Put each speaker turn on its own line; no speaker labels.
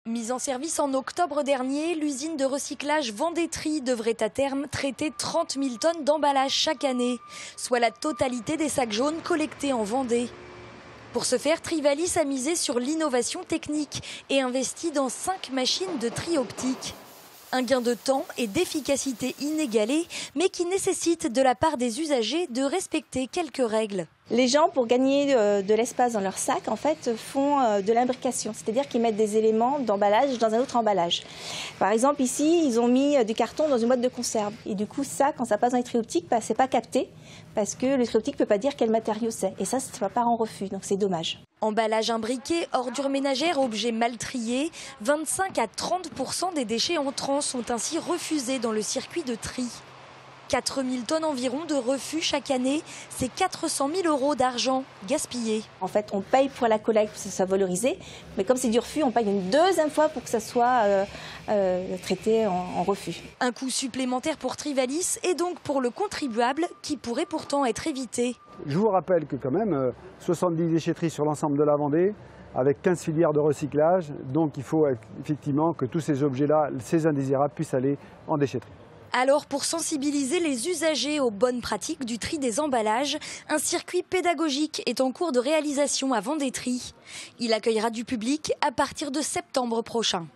Mise en service en octobre dernier, l'usine de recyclage Vendée-Tri devrait à terme traiter 30 000 tonnes d'emballage chaque année, soit la totalité des sacs jaunes collectés en Vendée. Pour ce faire, Trivalis a misé sur l'innovation technique et investi dans 5 machines de tri optique. Un gain de temps et d'efficacité inégalé, mais qui nécessite de la part des usagers de respecter quelques règles.
Les gens, pour gagner de l'espace dans leur sac, en fait, font de l'imbrication, c'est-à-dire qu'ils mettent des éléments d'emballage dans un autre emballage. Par exemple, ici, ils ont mis du carton dans une boîte de conserve. Et du coup, ça, quand ça passe dans les tri optiques, c'est pas capté, parce que le tri optique ne peut pas dire quel matériau c'est. Et ça part en refus, donc c'est dommage.
Emballage imbriqué, ordures ménagères, objets mal triés, 25 à 30% des déchets entrants sont ainsi refusés dans le circuit de tri. 4 000 tonnes environ de refus chaque année, c'est 400 000 € d'argent gaspillé.
En fait, on paye pour la collecte pour que ça soit valorisé, mais comme c'est du refus, on paye une deuxième fois pour que ça soit traité en refus.
Un coût supplémentaire pour Trivalis et donc pour le contribuable qui pourrait pourtant être évité.
Je vous rappelle que quand même 70 déchetteries sur l'ensemble de la Vendée, avec 15 filières de recyclage, donc il faut effectivement que tous ces objets-là, ces indésirables, puissent aller en déchetterie.
Alors, pour sensibiliser les usagers aux bonnes pratiques du tri des emballages, un circuit pédagogique est en cours de réalisation à Vendée-Tri. Il accueillera du public à partir de septembre prochain.